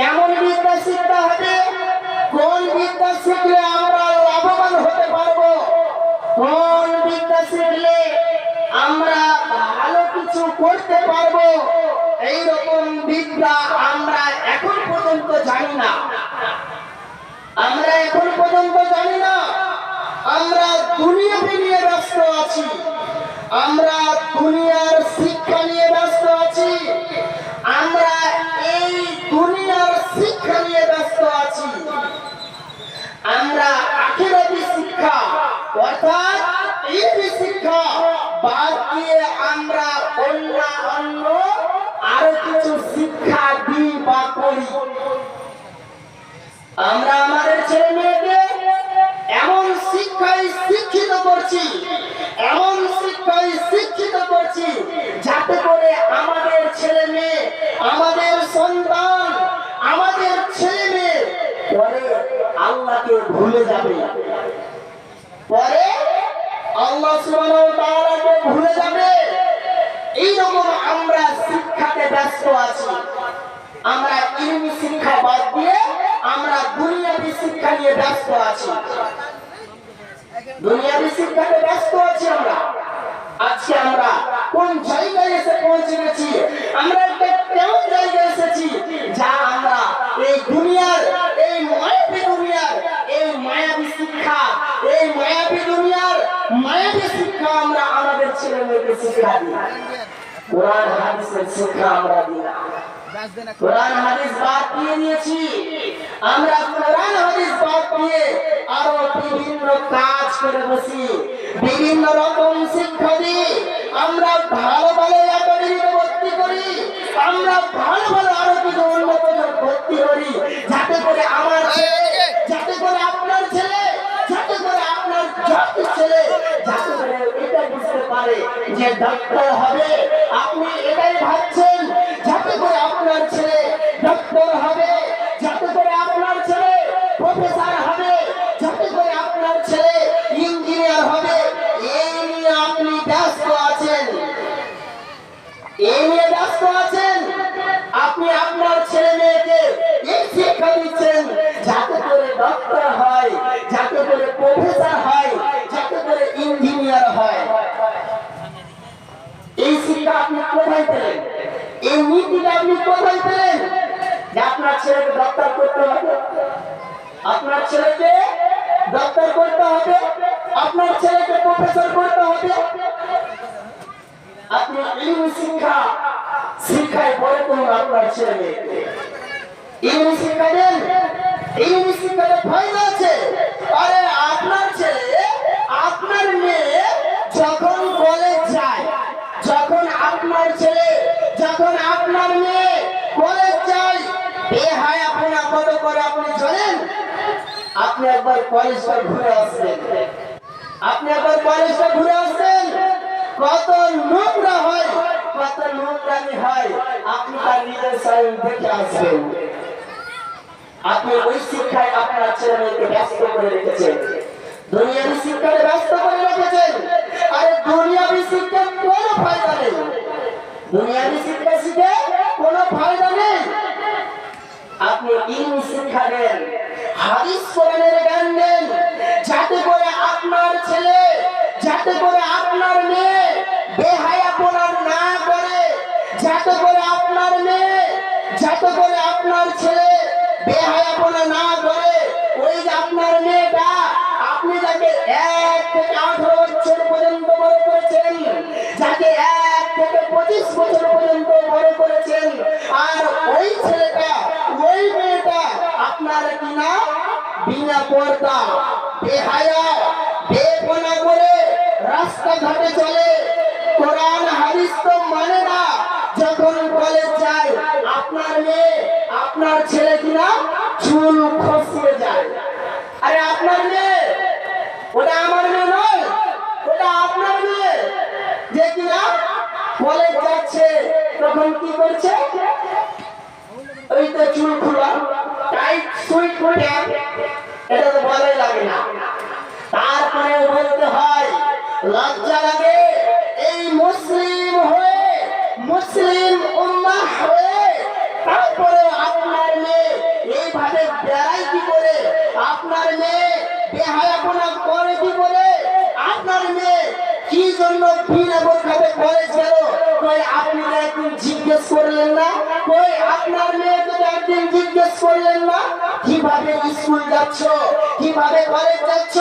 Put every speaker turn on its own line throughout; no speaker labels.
কেমন বিদ্যা শিখতে হবে, কোন বিদ্যা শিখলে আমরা লাভবান হতে পারবো, কোন বিদ্যা শিখলে আমরা ভালো কিছু করতে পারবো, এইরকম বিদ্যা আমরা এখন পর্যন্ত জানি না। আমরা এখন পর্যন্ত জানি না। আমরা দুনিয়াকে নিয়ে ব্যস্ত আছি, আমরা দুনিয়ার শিক্ষা নিয়ে ব্যস্ত আছি, আমরা এই দুনিয়ার শিক্ষা নিয়ে ব্যস্ত আছি। আমরা আখিরাতি শিক্ষা অর্থাৎ এই শিক্ষা বাদ দিয়ে আমরা অন্য আরো কিছু শিক্ষা দিই বা করি। আমরা আমাদের ছেলে মেয়েকে এমন শিক্ষায় শিক্ষিত করছি, এমন শিক্ষায় শিক্ষিত করছি যাতে করে আমাদের ছেলে মেয়ে, আমাদের সন্তান, আমাদের ছেলে মেয়ে পরে আল্লাহকে ভুলে যাবে, পরে আল্লাহ সুবহানাহু ওয়া তাআলাকে ভুলে যাবে। এইরকম আমরা শিক্ষাতে ব্যস্ত আছি। আমরা ইলমি শিক্ষা বাদ দিয়ে আমরা দুনিয়াবি শিক্ষা নিয়ে ব্যস্ত আছি, দুনিয়াবি শিক্ষাতে ব্যস্ত আছি আমরা। আজকে আমরা কোন জায়গায় এসে পৌঁছে গেছি, আমরা একটা কেমন জায়গায় এসেছি যা আমরা এই দুনিয়ার, এই মায়াবী দুনিয়ার, এই মায়াবী শিক্ষা, এই মায়াবী দুনিয়ার মায়াবী শিক্ষা আমরা আমাদের ছেলে মেয়েকে শিক্ষা দিই। কোরআন হাদিসের শিক্ষা আমরা দিই না। কোরআন হাদিস বাদ দিয়ে দিয়েছি আমরা, কোরআন হাদিস বাদ দিয়ে আরো বিভিন্ন কাজ করে বসি, বিভিন্ন রকম শিক্ষা দিই। আমরা ভালো ভালো একাডেমিতে ভর্তি করি, আমরা ভালো ভালো আরো কিছু উন্নত ভর্তি করি যাতে করে আমার ছেলে, যাতে করে আপনার ছেলে, যাতে করে আপনার জাতির ছেলে, যাতে করে এটা বুঝতে পারে যে ডাক্তার হবে। আপনি এটাই ভাবছেন যাতে করে আপনার ছেলে ডাক্তার হবে, যাতে করে আপনার ছেলে প্রফেসর হবে, যাতে করে আপনার ছেলে ইঞ্জিনিয়ার হবে। এই নিয়ে আপনি ব্যস্ত আছেন, এই নিয়ে ব্যস্ত আছেন। আপনি আপনার ছেলে মেয়েকে এই শিক্ষা দিচ্ছেন যাতে করে ডক্টর হয়, যাতে করে প্রফেসর হয়, যাতে করে ইঞ্জিনিয়ার হয়। এই শিক্ষা আপনি কোথায় পেলেন? এই নীতিটা আপনি কোথায় পেলেন যে আপনার ছেলেকে ডক্টর করতে হবে, আপনার ছেলেকে ডক্টর করতে হবে, আপনার ছেলেকে প্রফেসর করতে হবে? আপনি ইলমি শিক্ষা শিক্ষায় পড়ে করুন আপনার ছেলে মেয়েকে, ইলমি শিক্ষা দেন। ইলমি শিক্ষাতে ফায়দা আছে। আরে আপনার ছেলে, আপনার মেয়ে যখন কলেজ যায়, যখন আপনার ছেলে, যখন আপনার মেয়ে কলেজ যায়, বেহায়াপনা কত করে আপনি জানেন? আপনি একবার কলেজটা ঘুরে আসবেন, আপনি একবার কলেজটা ঘুরে আসবেন, কত নোংরা হয়, কত নোংরামি হয়, আপনি তার নিজের সামনে দেখে আসবেন। আপনি ওই শিক্ষায় আপনার ছেলে মেয়েকে ব্যস্ত করে রেখেছেন, দুনিয়াবি শিক্ষায় ব্যস্ত করে রেখেছেন। আরে দুনিয়াবি শিক্ষার কোনো ফায়দা নেই, দুনিয়াবি শিক্ষা শিখে কোনো ফায়দা নেই। আপনি ইলমি শিক্ষা দেন, হাদিস কোরআনের জ্ঞান দেন, যাতে করে আপনার ছেলে, যাতে করে আপনার মেয়ে বেহায়াপনা না করে, যাতে করে আপনার মেয়ে, যাতে করে আপনার ছেলে বেহায়াপনা না করে। ওই যে আপনার মেয়েটা, আপনি যাকে 1 থেকে 18 বছর পর্যন্ত বড় করেছেন, যাকে 1 থেকে 25 বছর পর্যন্ত বড় করেছেন, আর ওই ছেলেটা, ওই মেয়েটা আপনার কিনা বিনা পর্দা, বেহায়া, বেপনা করে রাস্তাঘাটে চলে, কোরআন হাদিস তো মানে না, যখন কলেজ যায়, আপনার মেয়ে, আপনার ছেলে কিনা চুল খসিয়ে যায়। আরে আপনার মেয়ে, ওটা আমার মেয়ে নয়, ওটা আপনার মেয়ে, যে কিনা কলেজ যাচ্ছে, তখন কি করছে? ওই তো চুল খোলা, টাইট সুইট প্যান্ট, এটা তো ভালোই লাগে না। তারপরে বলতে হয়, লজ্জা লাগে, এই মুসলিম হয়ে, মুসলিম উম্মাহ হয়ে, তারপরে আপনার মেয়ে আপনার মেয়ে কি জন্য বিনা বোরখাতে কলেজ গেল, কই আপনি তো একদিন জিজ্ঞেস করলেন না? কই আপনার মেয়েকে তো একদিন জিজ্ঞেস করলেন না কিভাবে স্কুল যাচ্ছ, কিভাবে কলেজ যাচ্ছ?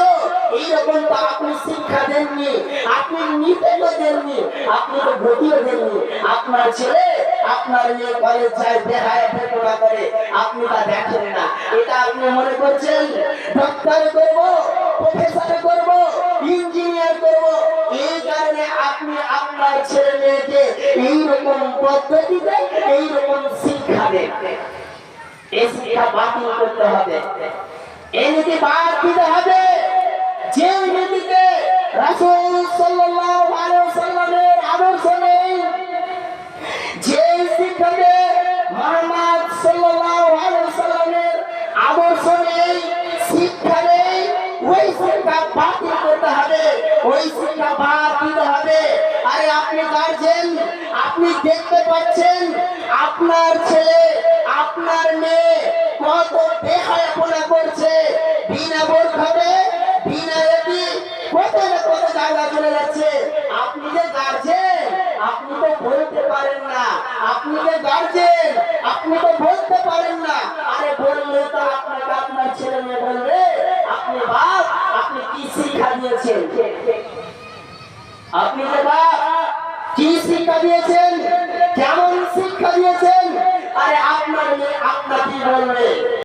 এইরকম তো আপনি শিক্ষা দেননি, আপনি নিতে তো দেননি, আপনি তো গতিও দেননি। আপনার ছেলে আপনার মেয়ে কলেজ যায় দেখায় বেতনা করে, আপনি তা দেখেন না। এটা আপনি মনে করছেন ডক্টর করবো, প্রফেসর করবো, ইঞ্জিনিয়ার করবো, এই কারণে আপনি আপনার ছেলে মেয়েকে এইরকম পদ্ধতিতে এইরকম শিক্ষা দেন। এই শিক্ষা বাতিল করতে হবে, এই নীতি বাদ দিতে হবে। যে নীতিতে রাসূল সাল্লাল্লাহু আলাইহি ওয়াসাল্লামের আদর্শ নেই, যে শিক্ষাতে মুহাম্মদ সাল্লাল্লাহু আলাইহি ওয়াসাল্লামের আদর্শ নেই, শিক্ষা নেই, ওই শিক্ষা বাতিল করতে হবে, ওই শিক্ষা বাদ দিতে হবে। আরে আপনি গার্জেন, আপনি দেখতে পাচ্ছেন আপনার ছেলে আপনার মেয়ে কত বেহায়াপনা করছে, বিনা বোরখাতে বিনা এটি কত না কত জায়গা চলে যাচ্ছে। আপনি যে গার্জেন, আপনি তো বলতে পারেন না, আপনি যে গার্জেন, আপনি তো বলতে পারেন না। আরে বললে তো আপনাকে আপনার ছেলে মেয়ে বলবে আপনি বাপ, আপনি কি শিক্ষা দিয়েছেন? আপনি যে বাপ কি শিক্ষা দিয়েছেন, কেমন শিক্ষা দিয়েছেন? আরে আপনার মেয়ে আপনাকে বলবে।